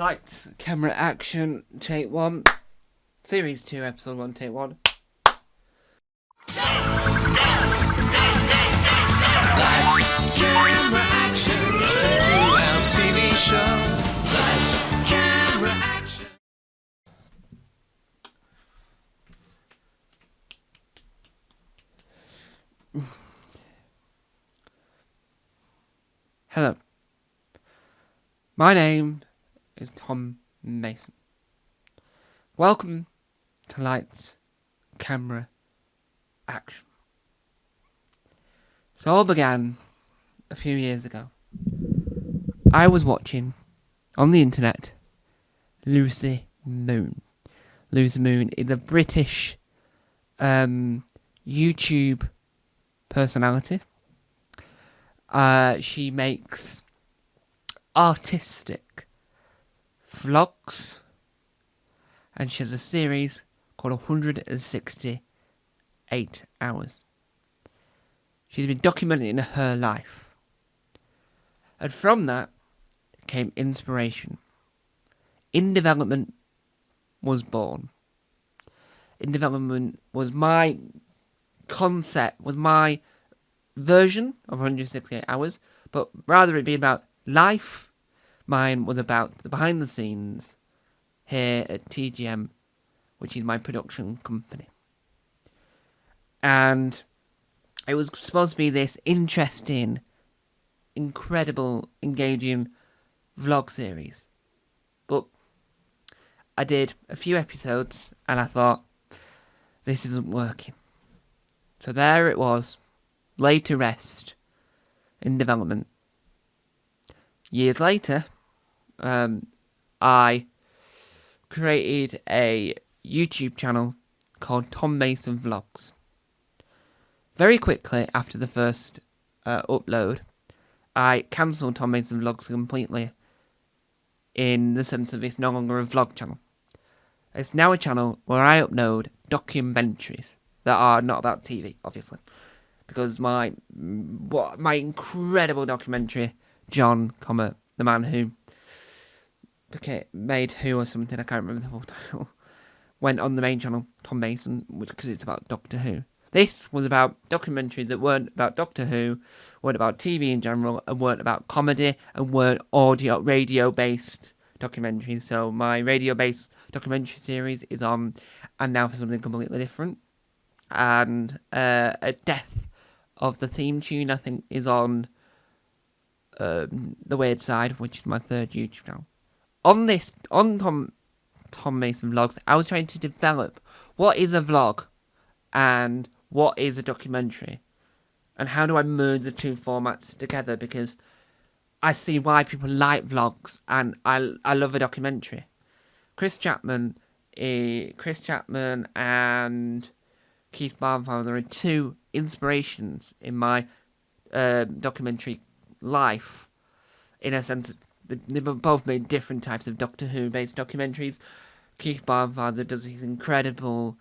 Lights, camera, action, take 1. Series 2, episode 1, take 1. Lights, camera, action, a 2-hour TV show. Lights, camera, action. Hello. My name is Tom Mason. Welcome to Lights, Camera, Action. So it all began a few years ago. I was watching on the internet Lucy Moon. Lucy Moon is a British YouTube personality. She makes artistic vlogs, and she has a series called 168 Hours. She's been documenting her life, and from that came inspiration. In Development was born. In Development was my concept, was my version of 168 Hours, but rather it be about life, mine was about the behind the scenes here at TGM, which is my production company. And it was supposed to be this interesting, incredible, engaging vlog series. But I did a few episodes and I thought, this isn't working. So there it was, laid to rest in Development. Years later, I created a YouTube channel called Tom Mason Vlogs. Very quickly after the first upload, I cancelled Tom Mason Vlogs completely, in the sense of it's no longer a vlog channel. It's now a channel where I upload documentaries that are not about TV, obviously. Because my incredible documentary, John, the man who made Who or something, I can't remember the full title, went on the main channel, Tom Mason, because it's about Doctor Who. This was about documentaries that weren't about Doctor Who, weren't about TV in general, and weren't about comedy, and weren't radio-based documentaries. So my radio-based documentary series is on, and now for something completely different. And a death of the theme tune, I think, is on The Weird Side, which is my third YouTube channel. On Tom Mason Vlogs, I was trying to develop what is a vlog and what is a documentary, and how do I merge the two formats together, because I see why people like vlogs and I love a documentary. Chris Chapman and Keith Barnfather are two inspirations in my documentary life, in a sense. They've both made different types of Doctor Who based documentaries. Keith Barnfather does his incredible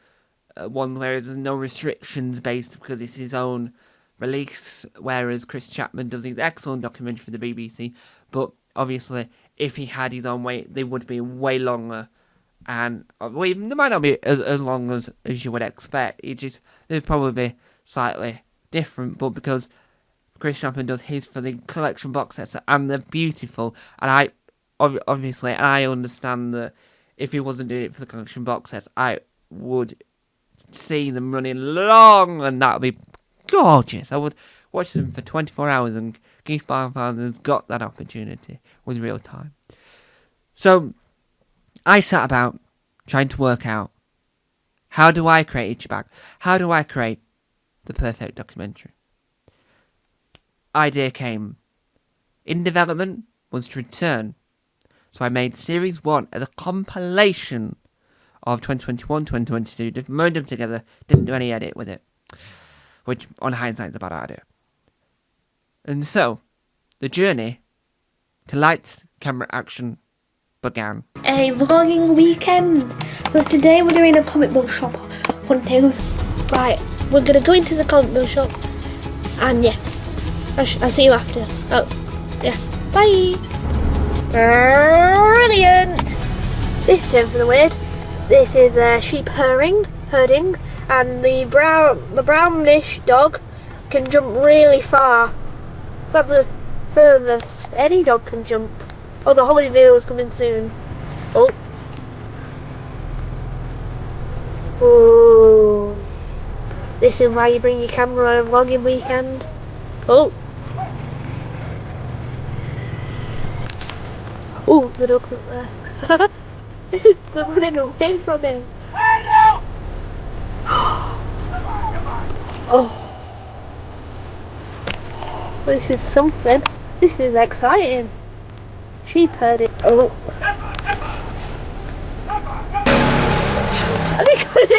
one where there's no restrictions based because it's his own release, whereas Chris Chapman does his excellent documentary for the BBC, but obviously if he had his own way they would be way longer, and they might not be as long as you would expect. They'd probably be slightly different, but because Chris Chapman does his for the collection box sets, and they're beautiful, and I understand that if he wasn't doing it for the collection box sets, I would see them running long, and that would be gorgeous. I would watch them for 24 hours, and Keith Barnfather's got that opportunity with real time. So I sat about trying to work out, how do I create each bag? How do I create the perfect documentary? Idea came. In Development was to return. So I made Series 1 as a compilation of 2021, 2022, just merged them together, didn't do any edit with it, which on hindsight is a bad idea. And so, the journey to Lights, Camera, Action began. A vlogging weekend. So today we're doing a comic book shop hunting. Right, we're gonna go into the comic book shop, and yeah, I'll see you after. Oh, yeah, bye. Brilliant. This term for the word. This is sheep herding, and the brownish dog can jump really far. But the furthest any dog can jump. Oh, the holiday video is coming soon. Oh. Oh. This is why you bring your camera on a vlogging weekend. Oh. Oh, the dog's up there. They're running away from him. Oh. This is something. This is exciting. Sheep herding. Oh. I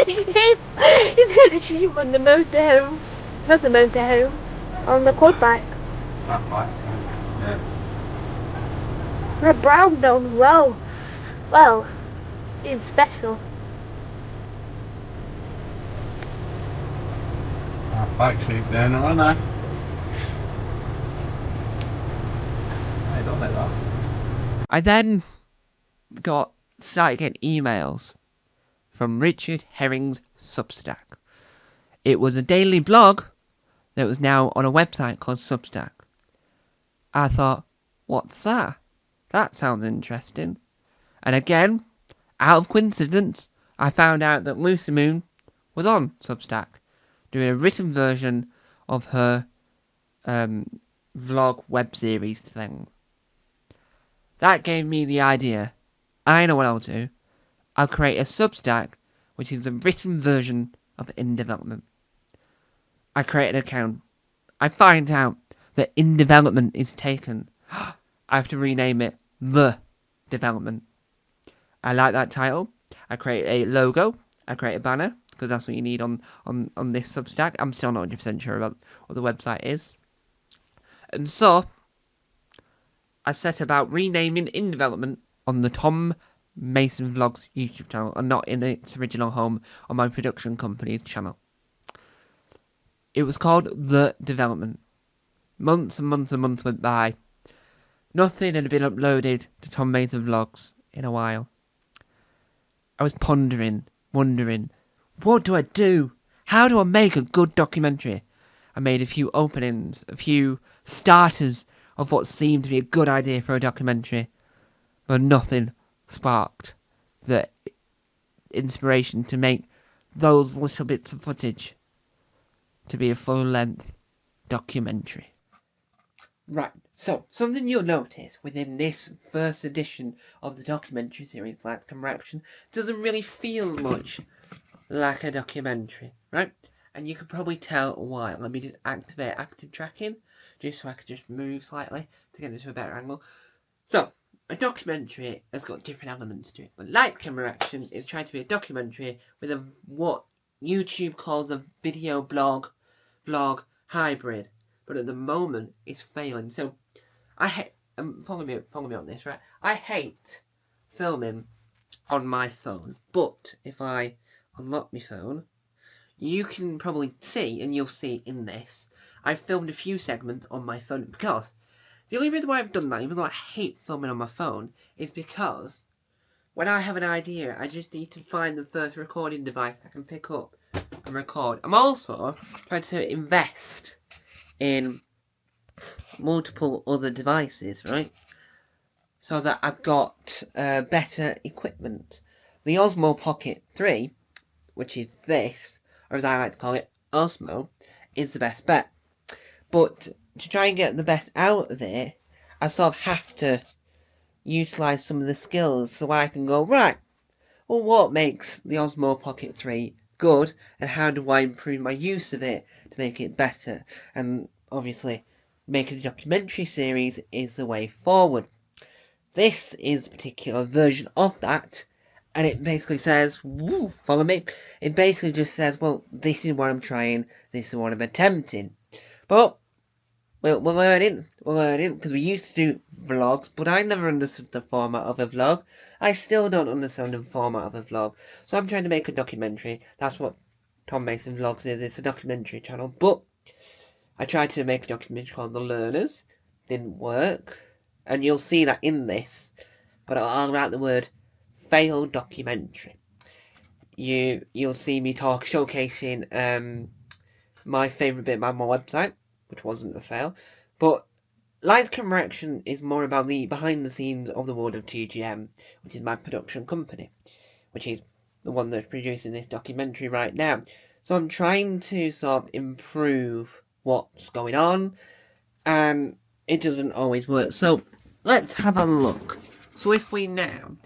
think he's got a sheep on the motorhome. Not the motorhome. On the quad bike. A brown dog as well. Well, it's special. Our factory's down a runner. I don't like that. I then started getting emails from Richard Herring's Substack. It was a daily blog that was now on a website called Substack. I thought, what's that? That sounds interesting. And again, out of coincidence, I found out that Lucy Moon was on Substack, doing a written version of her vlog web series thing. That gave me the idea. I know what I'll do. I'll create a Substack, which is a written version of In Development. I create an account. I find out that In Development is taken. I have to rename it The Development. I like that title. I create a logo. I create a banner, because that's what you need on this Substack. I'm still not 100% sure about what the website is. And so, I set about renaming In Development on the Tom Mason Vlogs YouTube channel, and not in its original home on my production company's channel. It was called The Development. Months and months and months went by. Nothing had been uploaded to Tom Mason Vlogs in a while. I was wondering, what do I do? How do I make a good documentary? I made a few openings, a few starters of what seemed to be a good idea for a documentary, but nothing sparked the inspiration to make those little bits of footage to be a full-length documentary. Right, so something you'll notice within this first edition of the documentary series, Lights Camera Action, doesn't really feel much like a documentary, right? And you can probably tell why. Let me just activate active tracking, just so I can just move slightly to get into a better angle. So, a documentary has got different elements to it, but Lights Camera Action is trying to be a documentary with a what YouTube calls a video vlog hybrid, but at the moment it's failing. So, I hate. Follow me on this, right? I hate filming on my phone, but if I unlock my phone, you can probably see, and you'll see in this, I filmed a few segments on my phone, because the only reason why I've done that, even though I hate filming on my phone, is because when I have an idea, I just need to find the first recording device I can pick up and record. I'm also trying to invest in multiple other devices, right? So that I've got better equipment. The Osmo Pocket 3, which is this, or as I like to call it, Osmo, is the best bet. But to try and get the best out of it, I sort of have to utilise some of the skills so I can go, right, well, what makes the Osmo Pocket 3 good, and how do I improve my use of it to make it better? And obviously, making a documentary series is the way forward. This is a particular version of that, and it basically says, woo, follow me, it basically just says, well, this is what I'm trying, this is what I'm attempting. But we're learning, because we used to do vlogs, but I never understood the format of a vlog. I still don't understand the format of a vlog. So I'm trying to make a documentary. That's what Tom Mason Vlogs is. It's a documentary channel. But I tried to make a documentary called The Learners. Didn't work. And you'll see that in this. But I'll write the word failed documentary. You'll see me showcasing my favourite bit about my website, which wasn't a fail. But Lights Camera Action is more about the behind the scenes of the world of TGM, which is my production company, which is the one that's producing this documentary right now. So I'm trying to sort of improve what's going on, and it doesn't always work. So let's have a look. So if we now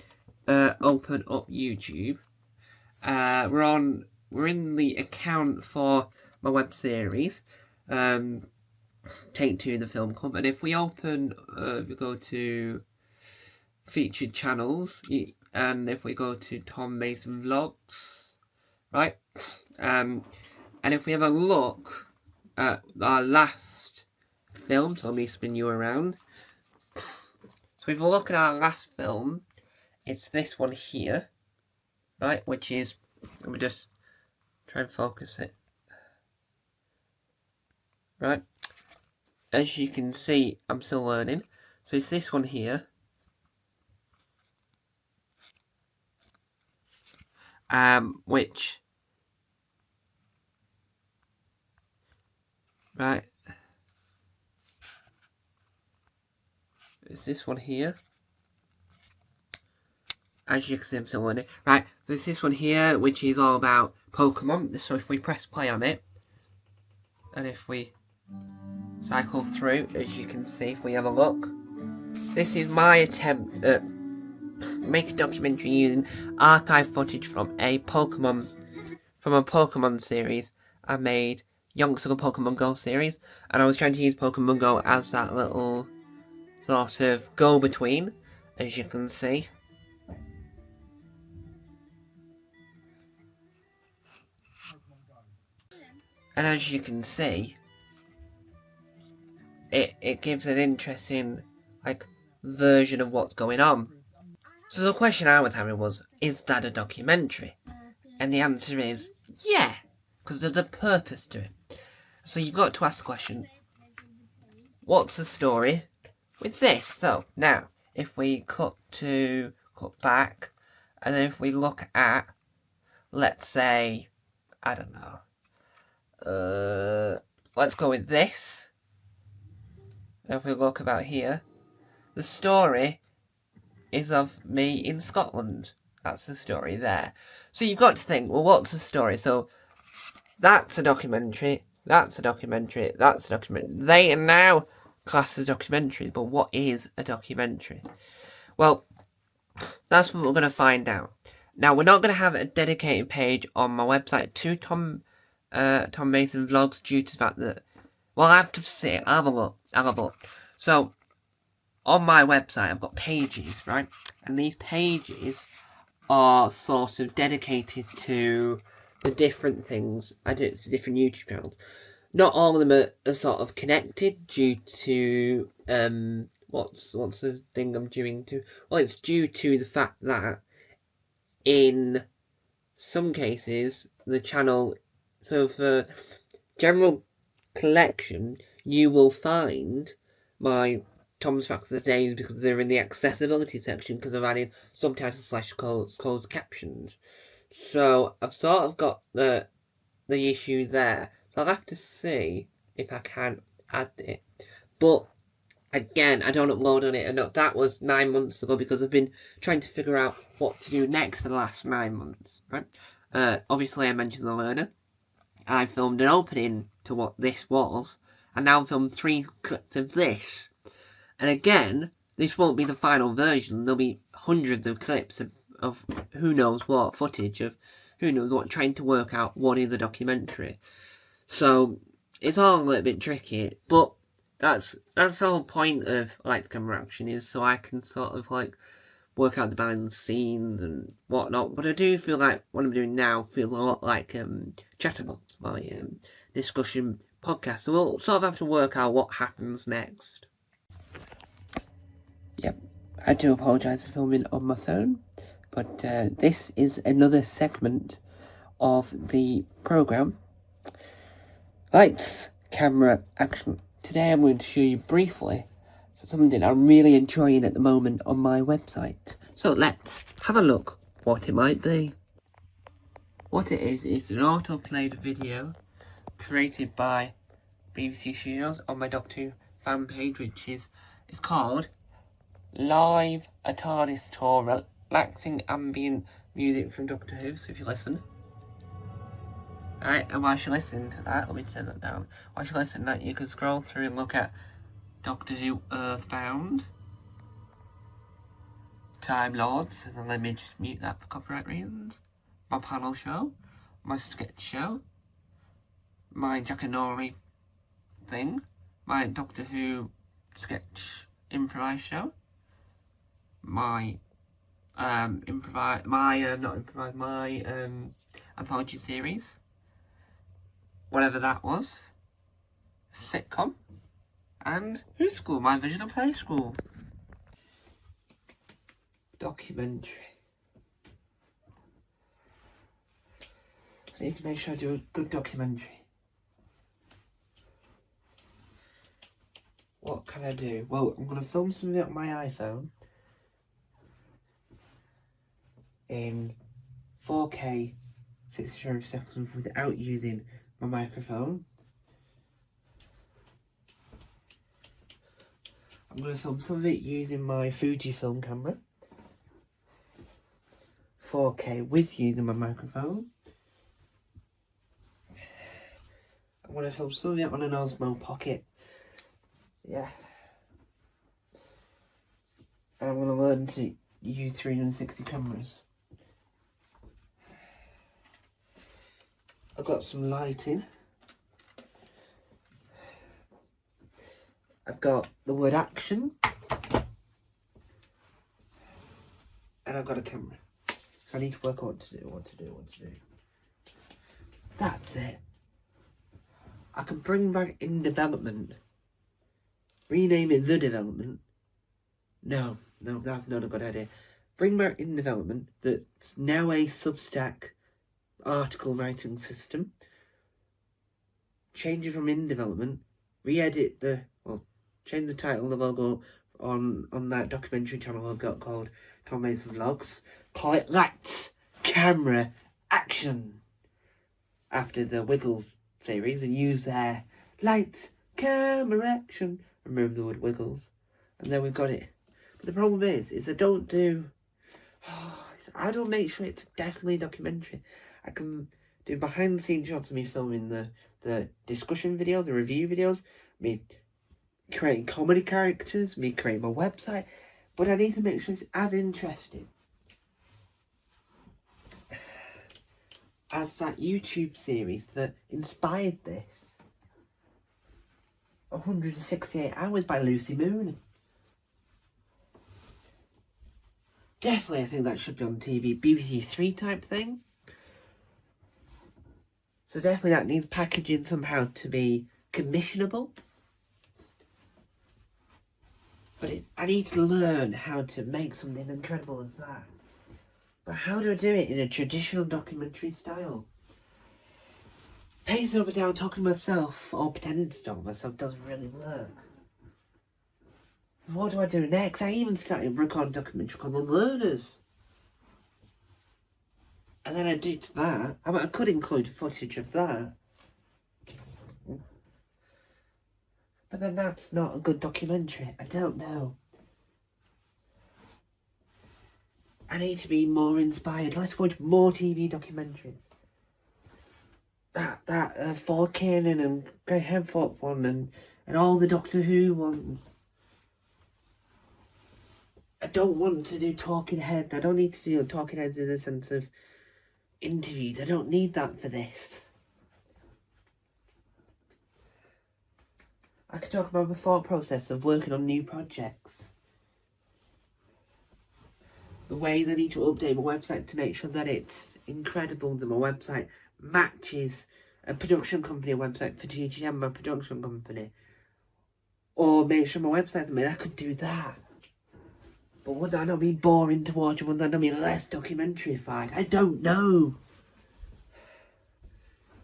open up YouTube, we're in the account for my web series, Take Two the Film Club, and if we open, we go to featured channels, and if we go to Tom Mason Vlogs, right, and if we have a look at our last film, so let me spin you around. So if we look at our last film, it's this one here, right, which is, let me just try and focus it, right, as you can see, I'm still learning, so it's this one here, which, right, it's this one here. As you can see, I'm still learning. Right, so it's this one here, which is all about Pokemon. So if we press play on it, and if we cycle through, as you can see, if we have a look, this is my attempt at make a documentary using archive footage from a Pokemon series I made, Young Sugar Pokemon Go series, and I was trying to use Pokemon Go as that little sort of go-between, as you can see. And as you can see, it gives an interesting, like, version of what's going on. So the question I was having was, is that a documentary? And the answer is, yeah, because there's a purpose to it. So you've got to ask the question, what's the story with this? So now, if we cut back, and then if we look at, let's say, I don't know, let's go with this. If we look about here, the story is of me in Scotland. That's the story there. So you've got to think, well, what's the story? So that's a documentary, that's a documentary, that's a documentary. They are now classed as documentaries, but what is a documentary? Well, that's what we're going to find out. Now, we're not going to have a dedicated page on my website to Tom Mason Vlogs due to the fact that, well, I have to see it. I'll have a look. So, on my website, I've got pages, right? And these pages are sort of dedicated to the different things I do. It's different YouTube channels. Not all of them are sort of connected due to, what's the thing I'm doing to? Well, it's due to the fact that in some cases, the channel, so for general collection, you will find my Tom's Facts of the Day because they're in the accessibility section because I've added subtitles / closed captions. So I've sort of got the issue there. So I'll have to see if I can add it. But again, I don't upload on it. And that was 9 months ago because I've been trying to figure out what to do next for the last 9 months. Right? Obviously, I mentioned The Learner. I filmed an opening to what this was, and now I've filmed 3 clips of this. And again, this won't be the final version. There'll be hundreds of clips of who knows what, footage of who knows what, trying to work out what is a documentary. So it's all a little bit tricky, but that's the whole point of Lights Camera Action, is so I can sort of like work out the behind the scenes and whatnot. But I do feel like what I'm doing now feels a lot like Chatterbox, my discussion podcast. So we'll sort of have to work out what happens next. Yep, I do apologise for filming on my phone, but this is another segment of the programme. Lights, Camera, Action. Today I'm going to show you briefly something I'm really enjoying at the moment on my website, So let's have a look what it might be. What it is an autoplayed video created by BBC Studios on my Doctor Who fan page, which is called Live a TARDIS Tour, relaxing ambient music from Doctor Who. So if you listen. Alright, and whilst you're listening to that, let me turn that down. Whilst you're listening to that, you can scroll through and look at Doctor Who Earthbound, Time Lords, and then let me just mute that for copyright reasons. My panel show, my sketch show, my Jackanory thing, my Doctor Who sketch improvised show, my anthology series, whatever that was, sitcom, and Who's School, my Visual Play School. Documentary. I need to make sure I do a good documentary. What can I do? Well, I'm going to film something on my iPhone in 4K 60 frames per second without using my microphone. I'm going to film some of it using my Fujifilm camera. 4K with using my microphone. I'm going to film some of it on an Osmo Pocket. Yeah. And I'm going to learn to use 360 cameras. I've got some lighting. I've got the word action. And I've got a camera. So I need to work out what to do. That's it. I can bring back In Development. Rename it The Development. No, that's not a good idea. Bring back In Development, that's now a Substack article writing system. Change it from In Development. Re-edit change the title, the logo on that documentary channel I've got called Tom Mason Vlogs. Call it Lights, Camera, Action. After the Wiggles series, and use their Lights, Camera, Action. Remove the word Wiggles. And then we've got it. But the problem is I don't make sure it's definitely a documentary. I can do behind the scenes shots of me filming the discussion video, the review videos, me creating comedy characters, me creating my website, but I need to make sure it's as interesting as that YouTube series that inspired this. 168 Hours by Lucy Moon. Definitely, I think that should be on TV. BBC Three type thing. So definitely that needs packaging somehow to be commissionable. But I need to learn how to make something incredible as that. But how do I do it in a traditional documentary style? Pacing up and down, talking to myself, or pretending to talk to myself doesn't really work. What do I do next? I even started a recording documentary called The Learners. And then I did that. I could include footage of that. But then that's not a good documentary. I don't know. I need to be more inspired. Let's watch more TV documentaries. That Ford Cannon and Greg Hemthorpe one and all the Doctor Who ones. I don't want to do talking heads. I don't need to do talking heads in the sense of interviews. I don't need that for this. I could talk about the thought process of working on new projects. The way I need to update my website to make sure that it's incredible, that my website matches a production company website for TGM, my production company. Or make sure my website's made. I could do that. But would that not be boring to watch? Would that not be less documentary-fied? I don't know.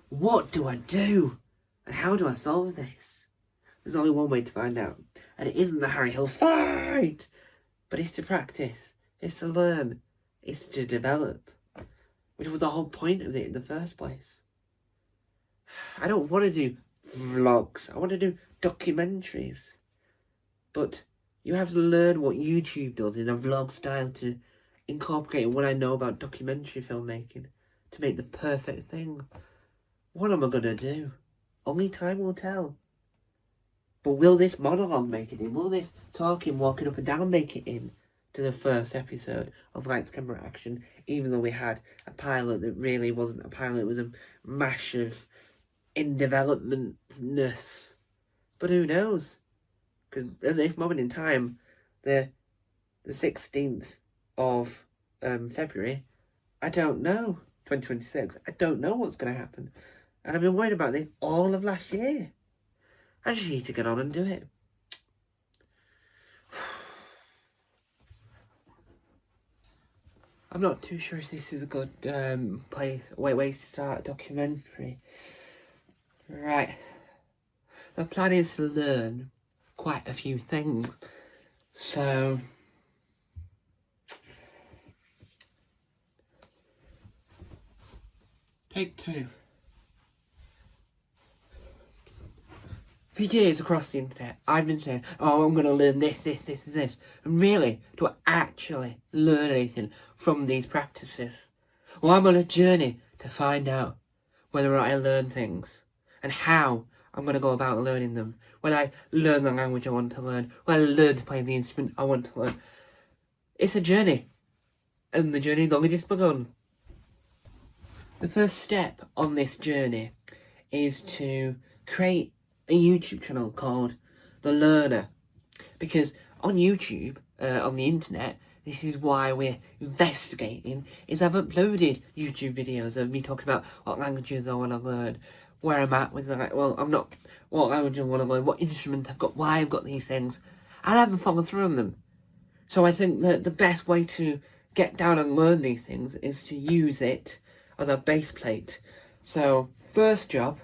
What do I do? And how do I solve this? There's only one way to find out. And it isn't the Harry Hill fight. But it's to practice. It's to learn. It's to develop. Which was the whole point of it in the first place. I don't want to do vlogs. I want to do documentaries. But you have to learn what YouTube does in a vlog style to incorporate what I know about documentary filmmaking to make the perfect thing. What am I going to do? Only time will tell. But will this monologue make it in? Will this talking, walking up and down make it in to the first episode of Lights, Camera, Action? Even though we had a pilot that really wasn't a pilot, it was a mash of in developmentness. But who knows? Because at this moment in time, the 16th of February, I don't know, 2026, I don't know what's going to happen. And I've been worried about this all of last year. I just need to get on and do it. I'm not too sure if this is a good way to start a documentary. Right. The plan is to learn quite a few things. So take 2. For years across the internet, I've been saying, oh, I'm going to learn this. And really, do I actually learn anything from these practices? Well, I'm on a journey to find out whether or not I learn things and how I'm going to go about learning them. When I learn the language I want to learn, when I learn to play the instrument I want to learn. It's a journey, and the journey's only just begun. The first step on this journey is to create a YouTube channel called The Learner, because on YouTube, on the internet, this is why we're investigating, is I've uploaded YouTube videos of me talking about what languages I want to learn, where I'm at with what language I want to learn, what instrument I've got, why I've got these things. I haven't followed through on them. So I think that the best way to get down and learn these things is to use it as a base plate. So first job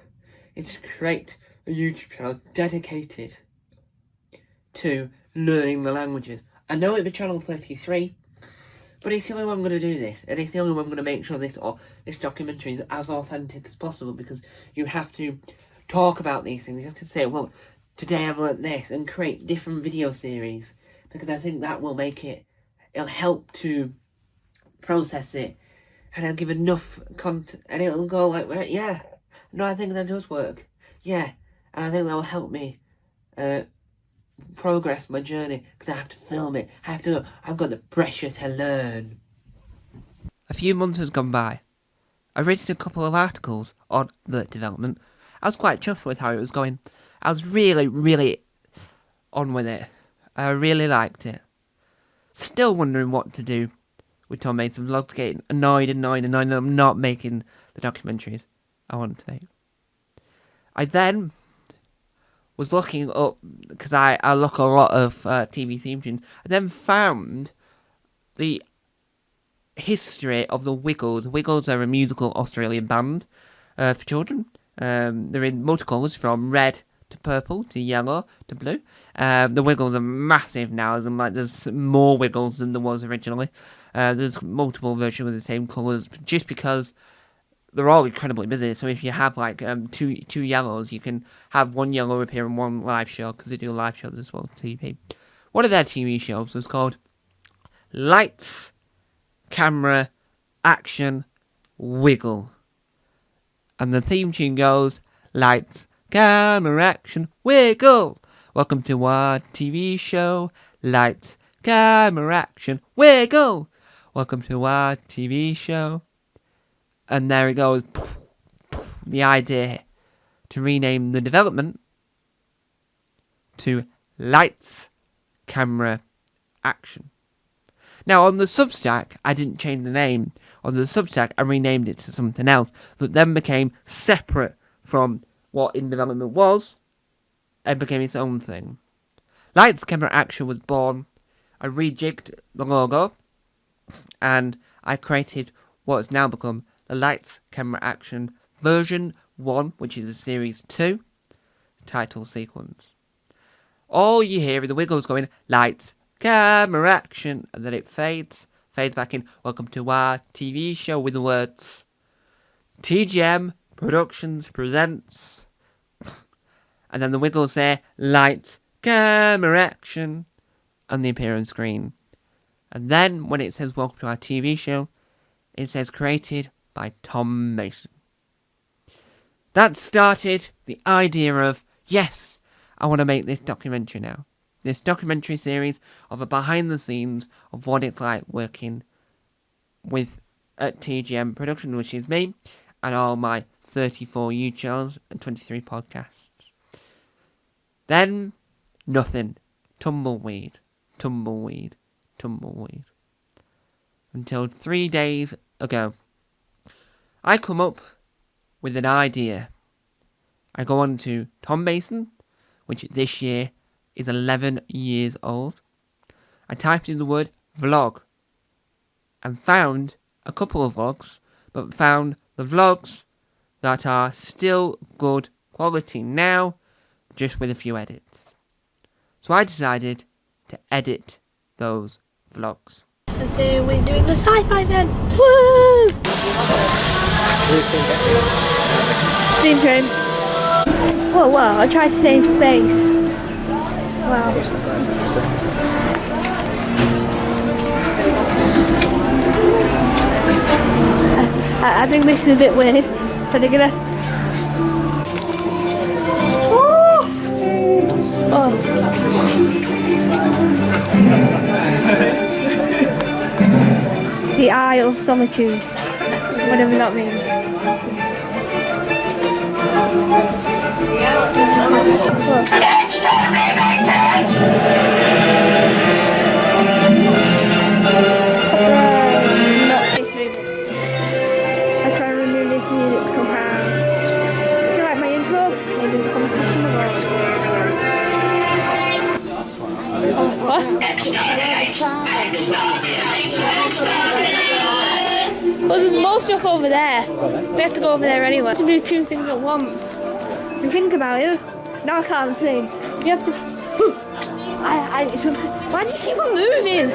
is to create a YouTube channel dedicated to learning the languages. I know it'll be channel 33, but it's the only way I'm going to do this, and it's the only way I'm going to make sure this documentary is as authentic as possible, because you have to talk about these things. You have to say, well, today I've learnt this, and create different video series, because I think that will make it'll help to process it, and it'll give enough content, and it'll go like, well, yeah, no, I think that does work, yeah. And I think that will help me progress my journey, because I have to film it. I've got the pressure to learn. A few months has gone by. I've written a couple of articles on the development. I was quite chuffed with how it was going. I was really, really on with it. I really liked it. Still wondering what to do with Tom Mason vlogs, getting annoyed and I'm not making the documentaries I want to make. I then was looking up, because I look a lot of TV theme tunes, I then found the history of the Wiggles. The Wiggles are a musical Australian band for children. They're in multicolours, from red to purple to yellow to blue. The Wiggles are massive now, there's more Wiggles than there was originally. There's multiple versions with the same colours, just because they're all incredibly busy. So if you have like two yellows, you can have one yellow appear in one live show, because they do live shows as well, TV. One of their TV shows was called Lights, Camera, Action, Wiggle. And the theme tune goes, Lights, Camera, Action, Wiggle. Welcome to our TV show. Lights, Camera, Action, Wiggle. Welcome to our TV show. And there it goes, the idea to rename the development to Lights, Camera, Action. Now on the Substack, I didn't change the name. On the Substack, I renamed it to something else that then became separate from what In Development was, and became its own thing. Lights, Camera, Action was born. I rejigged the logo, and I created what has now become the Lights, Camera, Action version 1, which is a series 2 title sequence. All you hear is the Wiggles going, Lights, camera, action, and then it fades back in. Welcome to our TV show with the words TGM Productions presents, and then the Wiggles say lights, camera, action, and they appear on screen. And then when it says welcome to our TV show, it says created by Tom Mason. That started the idea of, yes, I want to make this documentary now. This documentary series of a behind the scenes of what it's like working with at TGM Production, which is me and all my 34 YouTube channels and 23 podcasts. Then, nothing. Tumbleweed. Until 3 days ago, I come up with an idea. I go on to Tom Mason, which this year is 11 years old. I typed in the word vlog and found a couple of vlogs, but found the vlogs that are still good quality now, just with a few edits. So I decided to edit those vlogs. So we're doing the sci-fi then. Woo! Steam train. Whoa, I tried to stay in space. Wow. I think this is a bit weird. So they're gonna. Oh. The Eye of Solitude, whatever that means. I try to remove this music somehow. Do you like my intro? Maybe become a customer. Oh, what? Well, there's more stuff over there. We have to go over there anyway. To do two things at once. And think about it. Now I can't see. You have to. Why do you keep on moving?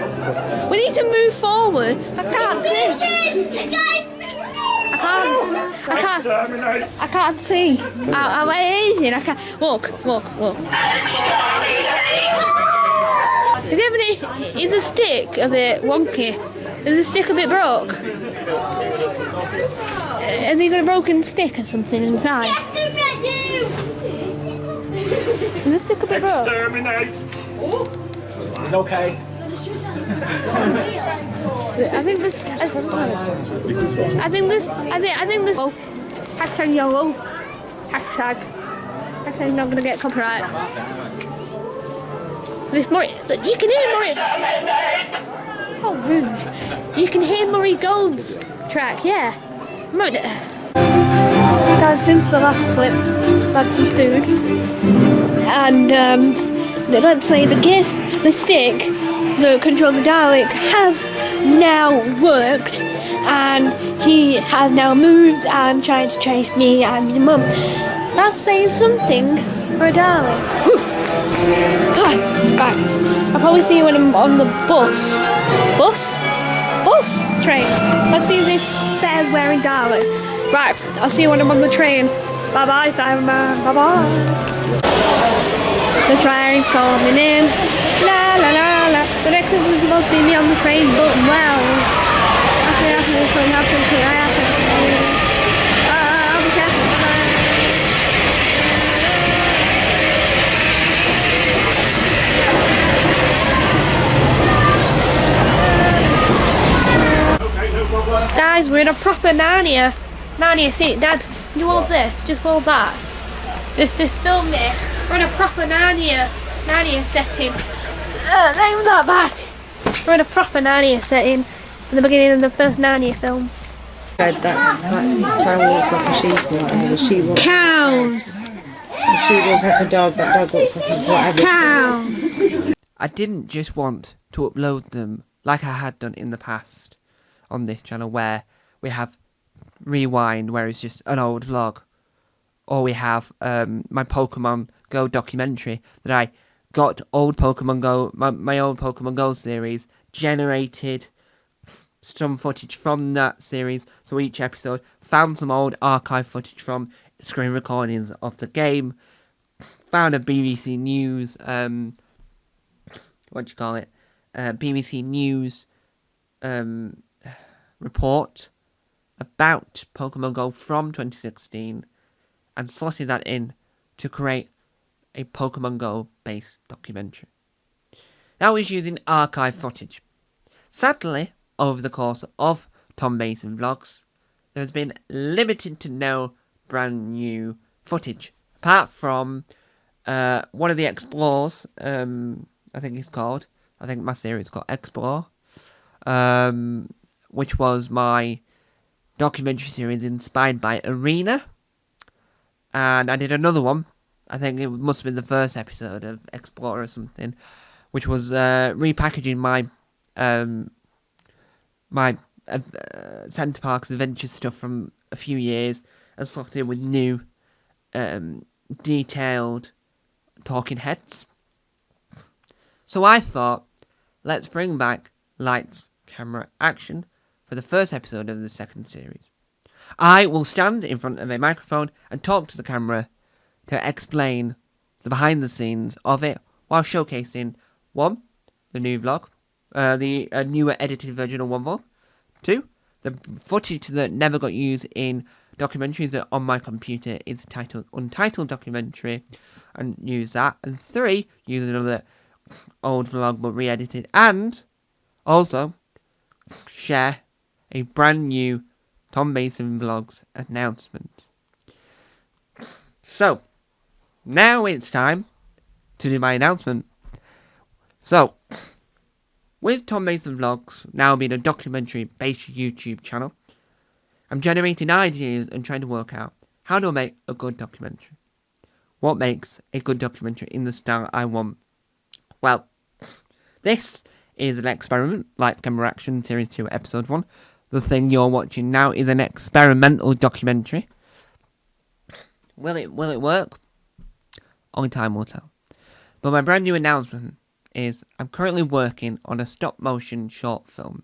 We need to move forward. I can't see. I can't see. I'm amazing. I can't. Walk. Is the stick a bit wonky? Is the stick a bit broke? Has he got a broken stick or something inside? Is the stick a bit broke? Exterminate! It's okay. I think this. Oh, hashtag YOLO. Hashtag not gonna get copyright. This Murray, look, you can hear Murray. Oh, rude. You can hear Murray Gold's track, yeah. Guys, since the last clip, had some food. And let's say the stick that controls the Dalek has now worked. And he has now moved and trying to chase me and my mum. That's saying something for a Dalek. Right. I'll probably see you when I'm on the bus. Bus train. Let's see if this says wearing Dalek. Right, I'll see you when I'm on the train. Bye bye, Simon. Bye bye. The train coming in. La la la la. The next one was supposed to be me on the train, but well. After this one happens, I'll be careful. Guys, we're in a proper Narnia. Narnia, see, Dad, you hold this, just hold that. Just film me. We're in a proper Narnia setting. Name that back. We're in a proper Narnia setting from the beginning of the first Narnia film. That cow looks like a sheep, the sheep looks Cows. the sheep looks like a dog, that dog looks like a whatever. Cows. I didn't just want to upload them like I had done in the past on this channel, where we have Rewind, where it's just an old vlog, or we have my Pokemon Go documentary that I got old Pokemon Go, my old Pokemon Go series, generated some footage from that series. So each episode found some old archive footage from screen recordings of the game. Found a BBC News, BBC News report about Pokemon Go from 2016 and slotted that in to create a Pokemon Go based documentary. That was using archive footage. Sadly, over the course of Tom Mason Vlogs, there has been limited to no brand new footage, apart from one of the Explores, I think my series is called Explore, which was my documentary series inspired by Arena. And I did another one, I think it must have been the first episode of Explore or something, which was repackaging my Centre Parks Adventure stuff from a few years and slotted in with new, detailed talking heads. So I thought, let's bring back Lights, Camera, Action for the first episode of the second series. I will stand in front of a microphone and talk to the camera to explain the behind the scenes of it while showcasing 1, the new vlog, the newer edited version of one vlog, 2, the footage that never got used in documentaries that on my computer is titled Untitled Documentary, and use that, and 3, use another old vlog but re-edited, and also share a brand new Tom Mason Vlogs announcement. So, now it's time to do my announcement. So, with Tom Mason Vlogs now being a documentary-based YouTube channel, I'm generating ideas and trying to work out how to make a good documentary. What makes a good documentary in the style I want? Well, this is an experiment, like Camera Action Series 2 Episode 1. The thing you're watching now is an experimental documentary. Will it work? Only time will tell. But my brand new announcement is I'm currently working on a stop-motion short film.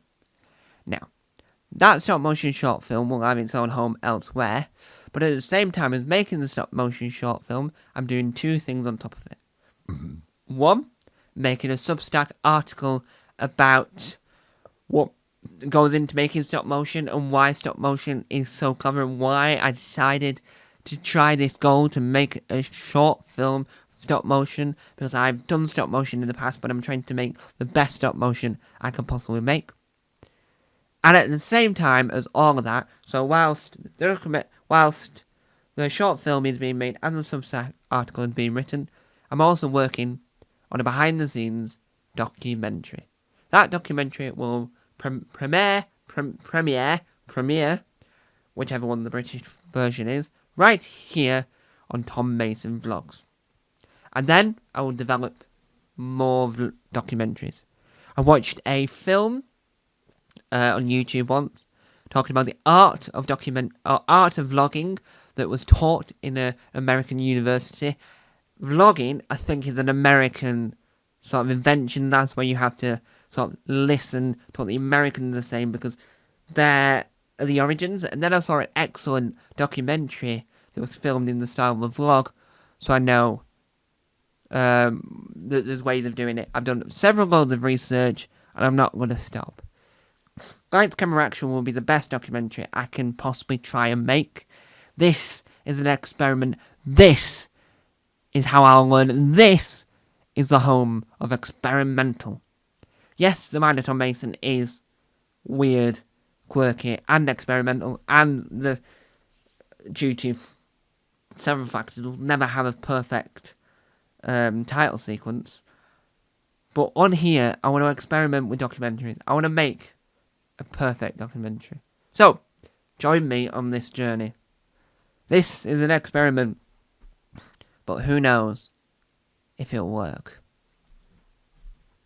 Now, that stop-motion short film will have its own home elsewhere, but at the same time as making the stop-motion short film, I'm doing 2 things on top of it. 1, making a Substack article about what goes into making stop motion and why stop motion is so clever and why I decided to try this goal to make a short film stop motion, because I've done stop motion in the past, but I'm trying to make the best stop motion I can possibly make. And at the same time as all of that, so whilst the short film is being made and the Substack article is being written, I'm also working on a behind the scenes documentary. That documentary will premiere, whichever one the British version is, right here on Tom Mason Vlogs. And then I will develop more documentaries. I watched a film on YouTube once talking about the art of vlogging that was taught in an American university. Vlogging, I think, is an American sort of invention. That's where you have to sort of listen to what the Americans are saying because they're the origins. And then I saw an excellent documentary that was filmed in the style of a vlog, so I know that there's ways of doing it. I've done several loads of research, and I'm not going to stop. Lights, Camera, Action will be the best documentary I can possibly try and make. This is an experiment. This is how I'll learn. This is the home of experimental. Yes, the mind of Tom Mason is weird, quirky, and experimental, and due to several factors, will never have a perfect title sequence. But on here, I want to experiment with documentaries. I want to make a perfect documentary. So, join me on this journey. This is an experiment, but who knows if it'll work.